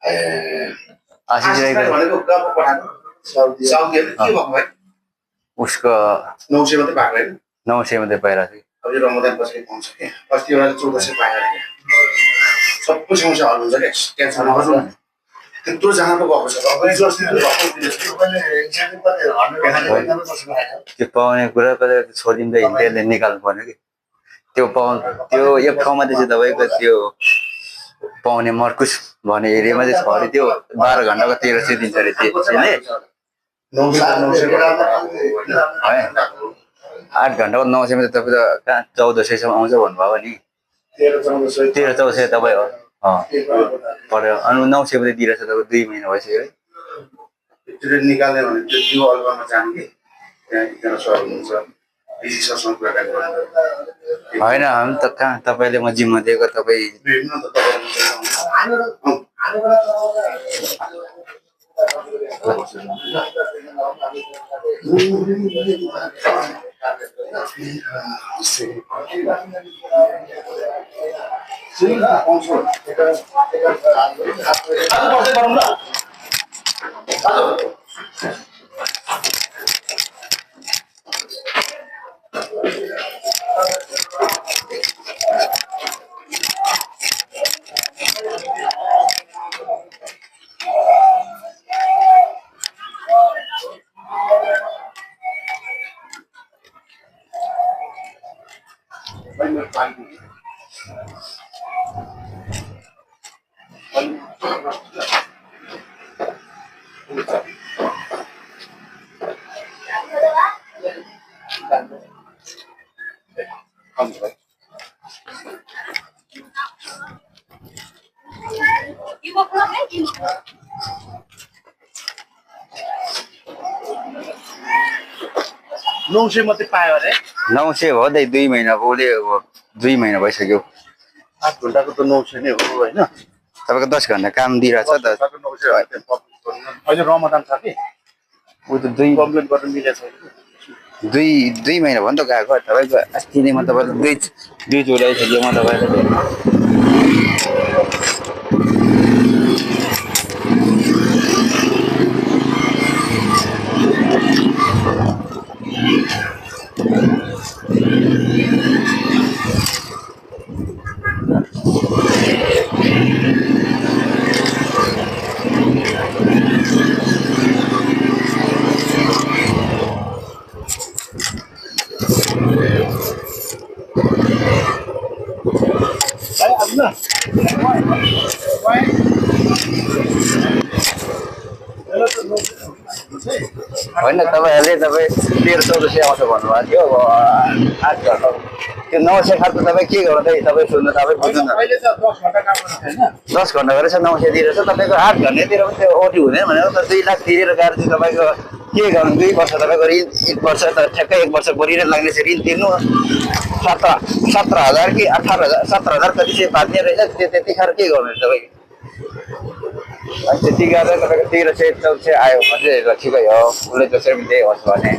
आशिष राईको भनेको गफ पठाएको साउदी के भएको भाइ उसको 900 मात्रै पाएको हैन 900 मात्रै पाइरहेको थियो अब यो रमजान पछि पाउँछ के अस्ति एउटा 1400 पाएर सबै समस्या हल हुन्छ के टेन्सन नगर्नु त्यत्रो जहाँको गएको छ अब त्यो पाउने कुरा कतै छोडिँदा हिँड्दै निकाल्नु पर्ने कि त्यो त्यो एक ठाउँमा चाहिँ तपाईँको त्यो पाउने मर्कुस भन्ने एरियामा चाहिँ छ अरे त्यो 12 घण्टाको 1300 दिन्छ अरे त्यसले 8 घण्टाको 900 मा त तपाईँ त कहाँ 1400 सम्म आउँछ भन्नुभयो नि 13-1400 तपाईँ हो पर्यो अनि 900 मात्रै दिइरहेछ तपाईँ 2 महिना भइसक्यो है त्यो निकाल्ने भने त्यो जियो अल्बममा जाने कि त्यहाँ एकजना सर हुनुहुन्छ डिसिसनसँग कुरा गर्नु हैन हामी त कहाँ तपाईले म जिम्मा दिएको तपाईँ नौशे मात्रै पायो अरे 900 हो दे 2 महिना बोले 2 महिना भइसक्यो 8 घण्टाको त 900 नै हो हैन तपाईको 10 घण्टा काम दिइराछ त अहिले रमजान छ कि उ त 2 कम्प्लिट गर्न मिलेछ 2 महिना भन्छ गएको तपाईको अस्ति नै म तपाईले 2 जुलाई थियो म तपाईले होइन तपाईहरुले तपाई 1300 आउँछ भन्नुभएको थियो 8 घण्टा त्यो 900 खालको तपाईँ के गर्नु त तपाईँ सुन्नु तपाईँ बुझ्नु न अहिले त 10 घण्टा काम गर्नु छैन 10 घण्टा गरेछ 900 दिइरहेछ तपाईको 8 घण्टातिर पनि त्यो ओटी हुँदैन भनेको त 2 लाख तिरेर गएर चाहिँ तपाईको के गर्नु 2 वर्ष तपाईको ऋण 1 वर्ष त ठ्याक्कै 1 वर्ष बढिरहेको लाग्ने छ ऋण तिर्नु 17,000 कि 18,000 17,000 कति चाहिँ बाँध्ने रहेछ त्यतिखेर के गर्नु तपाईँ त्यति गरेर तपाईँको 1300 आयो भने चाहिँ ठिकै हो उसले जसरी पनि त्यही होस् भने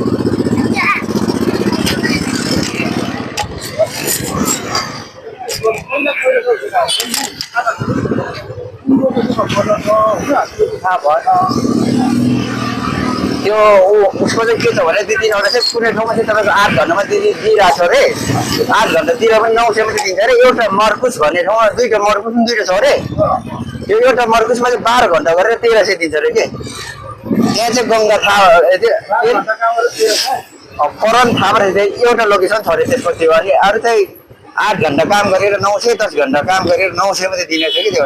त्यो उसको चाहिँ के छ भने 2-3 वटा चाहिँ कुनै ठाउँमा चाहिँ तपाईँको 8 घण्टामा दिइरहेको छ अरे 8 घण्टातिर पनि 900 मात्रै दिन्छ अरे एउटा मर्कुस भन्ने ठाउँमा 2टा मर्कुस पनि 2टा छ अरे यो एउटा मर्कुसमा चाहिँ 12 घण्टा गरेर 1300 दिन्छ अरे के त्यहाँ चाहिँ गङ्गा करन थाहा रहेछ एउटा लोकेसन छ अरे त्यसपछि भने अरू चाहिँ 8 घण्टा काम गरेर 900 10 घण्टा काम गरेर 900 मात्रै दिने छ कि त्यो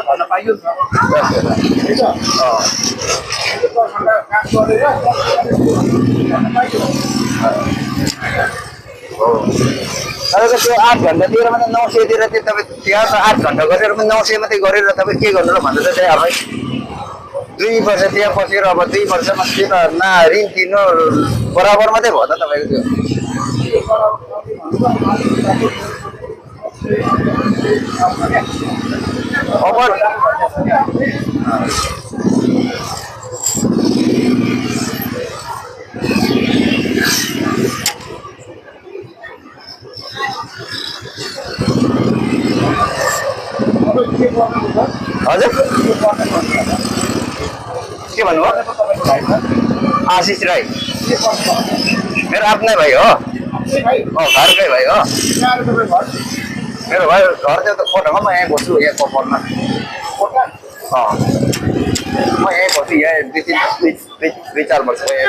भन्न पाइयो नि तपाईँको त्यो 8 घण्टातिर मात्रै 900 दिएर चाहिँ तपाईँ त्यहाँ त 8 घण्टा गरेर पनि 900 मात्रै गरेर तपाईँ के गर्नु र भन्दा चाहिँ अब 2 वर्ष त्यहाँ बसेर अब 2 वर्षमा त्यो त न ऋण तिर्नु बराबर मात्रै भयो त तपाईँको त्यो हजुर के भन्नुभयो आशिष राई मेरो आफ्नै भाइ हो घरकै भाइ हो मेरो भाइ घर चाहिँ त कोटामा म यहीँ बस्छु यहाँ कपरमा म यहीँ बस्छु यहाँ दुई चार वर्ष यहीँ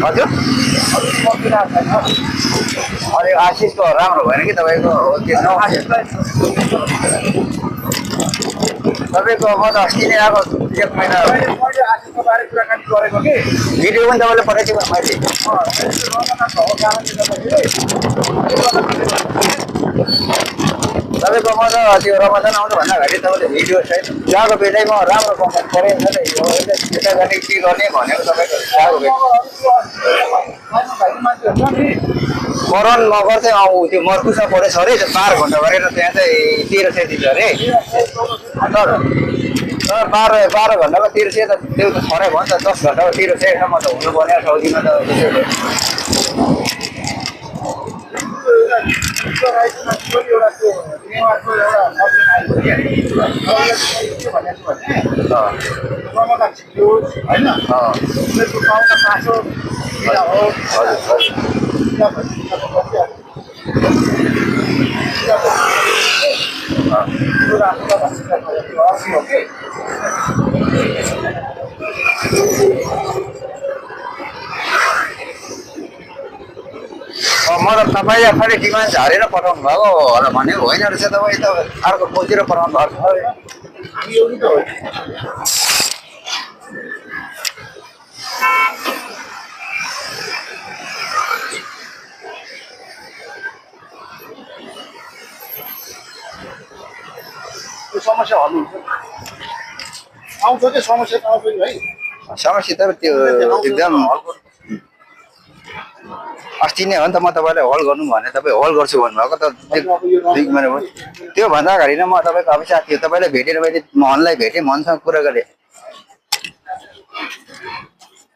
हजुर अनि आशिषको राम्रो भएन कि तपाईँको त्यो तपाईँको म त अस्ति नै आएको 1 महिना आशिषको बारे कुराकानी गरेको कि भिडियो पनि तपाईँले पठाइदिनु मैले तपाईँको म त त्यो रमजान आउनुभन्दा अगाडि तपाईँले भिडियो सहित गएको बेलैमा राम्रो कमेन्ट गरेन त यो यता गर्ने के गर्ने भनेको तपाईँको गएको करण मगर चाहिँ त्यो मर्कुसा परेछ अरे 12 घन्टा गरेर त्यहाँ चाहिँ 1300 दिन्छ अरे तर 12 घन्टाको 1300 त त्यो त फरक भयो नि त 10 घन्टाको 1300 म त हुनु पर्ने साउदीमा त म त तपाईँले खालि डिमान्ड झारेर पठाउनु भएको होला भनेको होइन रहेछ तपाईँ त अर्को खोजेर पठाउनु भएको समस्या हल हुन्छ आउँछ कि समस्या आउँछ कि भाइ समस्या त त्यो एकदम अस्ति नै हो नि त म तपाईँलाई हल गर्नु भने तपाईँ हल गर्छु भन्नुभएको त 2 महिना भयो त्योभन्दा अगाडि नै म तपाईँको अब साथी हो तपाईँलाई भेटेर मैले मोहनलाई भेटेँ मोहनसँग कुरा गरेँ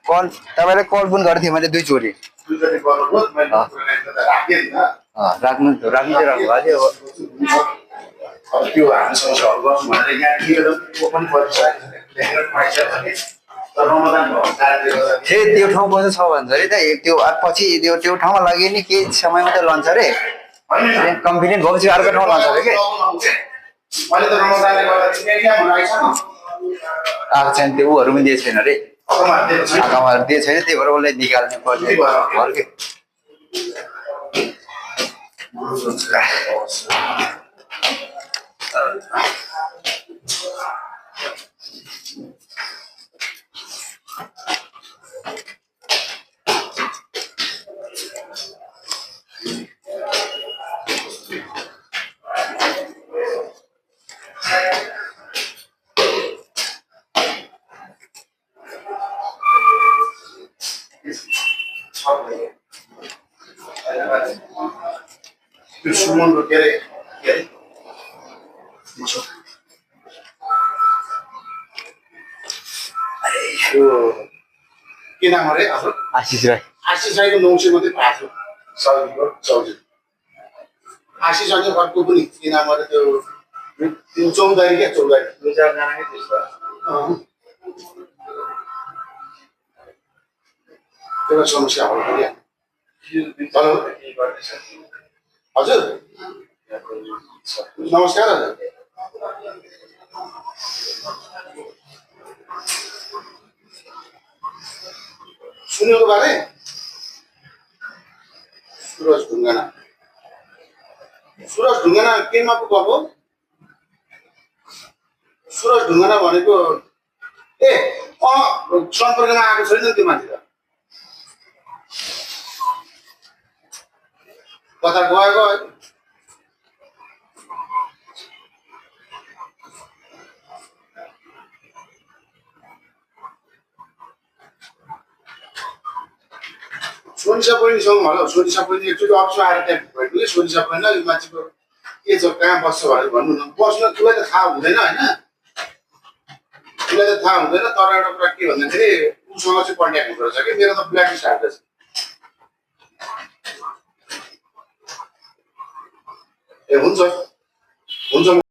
कल तपाईँलाई कल पनि गरेको थिएँ मैले 2 चोटि राख्नु चाहिँ राख्नु भएको थियो त्यो हामीसँग हल गर्छु भनेर यहाँ पनि त्यो ठाउँ बस्नु छ भन्छ अरे त त्यो पछि त्यो ठाउँमा लग्यो नि केही समयमा त लन्छ अरे कन्भिनियन्ट भएपछि अर्को ठाउँ लन्छ अरे कि आएको छैन त्यो ऊहरू पनि दिएको छैन अरे आँखामाहरू दिएको छैन त्यही भएर उसलाई निकाल्नु पर्ने घर के त्यो सुन्नु सुमनको के अरे यो के नाम अरे आफ्नो आशिष राई आशिष राईको 900 मात्रै पाएको छ चौजी आशिष अनि अर्को पनि के नाम अरे त्यो चौधारी क्या चौधारी 2-4 जनाकै त्यस्तो त्यो समस्या हल गरिहाल्यो हेलो हजुर नमस्कार हजुर सुनिलको बारे सुरज ढुङ्गाना केमा पो गएको सुरज ढुङ्गाना भनेको ए सम्पर्कमा आएको छैन त्यो माथि त कता गएको सोनिसा बहिनीसँग होला सोनिसा बहिनी एकचोटि अफिसमा आएर त्यहाँ भेट्नु कि सोनिसा बहिनीलाई यो मान्छेको के छ कहाँ बस्छ भनेर भन्नु न बस्नु उसलाई त थाहा हुँदैन होइन उसलाई त थाहा हुँदैन तर एउटा कुरा के भन्दाखेरि उसँग चाहिँ कन्ट्याक्ट हुँदो रहेछ कि मेरो त ब्ल्याकलिस्ट हाल्दैछ ए हुन्छ